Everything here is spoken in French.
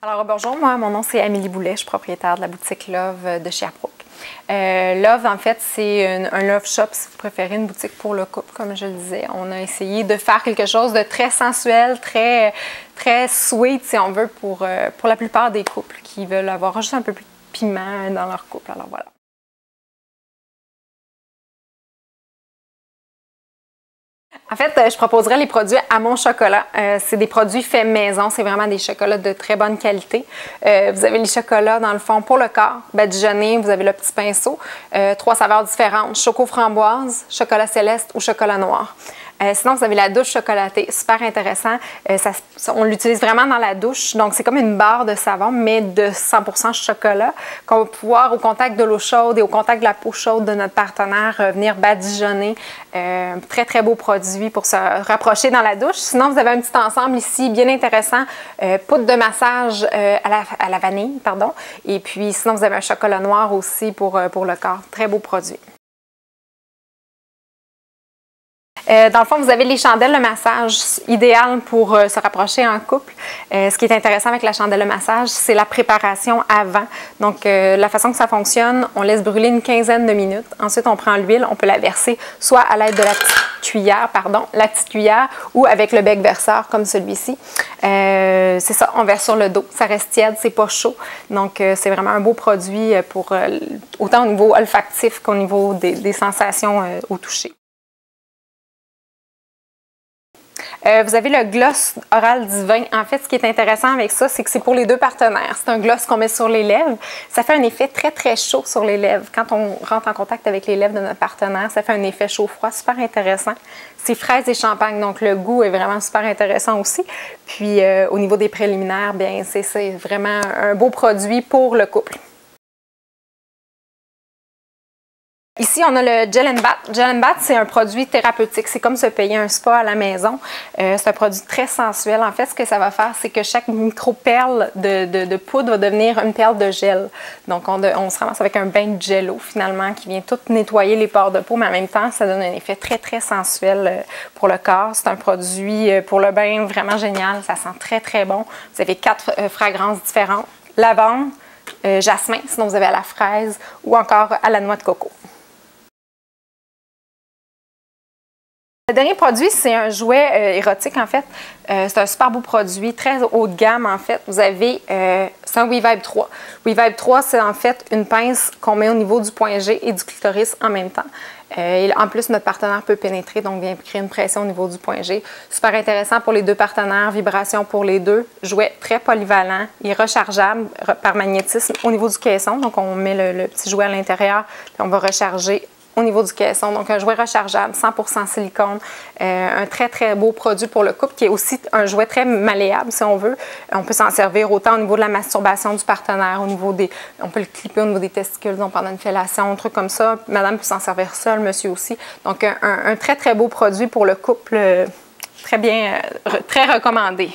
Alors bonjour, mon nom c'est Amélie Boulet, je suis propriétaire de la boutique Love de Sherbrooke. Love, en fait, c'est un love shop, si vous préférez, une boutique pour le couple, comme je le disais. On a essayé de faire quelque chose de très sensuel, très sweet, si on veut, pour la plupart des couples qui veulent avoir juste un peu plus de piment dans leur couple. Alors voilà. En fait, je proposerais les produits à mon chocolat. C'est des produits faits maison. C'est vraiment des chocolats de très bonne qualité. Vous avez les chocolats, dans le fond, pour le corps, badigeonné. Vous avez le petit pinceau. 3 saveurs différentes. Choco framboise, chocolat céleste ou chocolat noir. Sinon, vous avez la douche chocolatée, super intéressant. On l'utilise vraiment dans la douche, donc c'est comme une barre de savon, mais de 100% chocolat, qu'on va pouvoir, au contact de l'eau chaude et au contact de la peau chaude de notre partenaire, venir badigeonner. Très, très beau produit pour se rapprocher dans la douche. Sinon, vous avez un petit ensemble ici, bien intéressant, poudre de massage à la vanille, pardon. Et puis, sinon, vous avez un chocolat noir aussi pour le corps. Très beau produit. Dans le fond, vous avez les chandelles de massage idéales pour se rapprocher en couple. Ce qui est intéressant avec la chandelle de massage, c'est la préparation avant. Donc, la façon que ça fonctionne, on laisse brûler une quinzaine de minutes. Ensuite, on prend l'huile, on peut la verser soit à l'aide de la petite cuillère, ou avec le bec verseur comme celui-ci. C'est ça, on verse sur le dos. Ça reste tiède, c'est pas chaud. Donc, c'est vraiment un beau produit pour autant au niveau olfactif qu'au niveau des sensations au toucher. Vous avez le gloss oral divin. En fait, ce qui est intéressant avec ça, c'est que c'est pour les deux partenaires. C'est un gloss qu'on met sur les lèvres. Ça fait un effet très, très chaud sur les lèvres. Quand on rentre en contact avec les lèvres de notre partenaire, ça fait un effet chaud-froid super intéressant. C'est fraise et champagne, donc le goût est vraiment super intéressant aussi. Puis, au niveau des préliminaires, bien, c'est vraiment un beau produit pour le couple. Ici, on a le Gel and Bath. Gel and Bath, c'est un produit thérapeutique. C'est comme se payer un spa à la maison. C'est un produit très sensuel. En fait, ce que ça va faire, c'est que chaque micro-perle de poudre va devenir une perle de gel. Donc, on se ramasse avec un bain de gel finalement, qui vient tout nettoyer les pores de peau, mais en même temps, ça donne un effet très, très sensuel pour le corps. C'est un produit pour le bain vraiment génial. Ça sent très, très bon. Vous avez 4 fragrances différentes. Lavande, jasmin, sinon vous avez à la fraise ou encore à la noix de coco. Le dernier produit, c'est un jouet érotique, en fait. C'est un super beau produit, très haut de gamme, en fait. Vous avez, c'est un WeVibe 3. WeVibe 3, c'est en fait une pince qu'on met au niveau du point G et du clitoris en même temps. Et en plus, notre partenaire peut pénétrer, donc vient créer une pression au niveau du point G. Super intéressant pour les deux partenaires, vibration pour les deux. Jouet très polyvalent, il est rechargeable par magnétisme au niveau du caisson. Donc, on met le petit jouet à l'intérieur, puis on va recharger au niveau du caisson. Donc, un jouet rechargeable, 100% silicone. Un très, très beau produit pour le couple qui est aussi un jouet très malléable, si on veut. On peut s'en servir autant au niveau de la masturbation du partenaire, au niveau des... On peut le clipper au niveau des testicules, donc pendant une fellation, un truc comme ça. Madame peut s'en servir seule, monsieur aussi. Donc, un très, très beau produit pour le couple, très bien, très recommandé.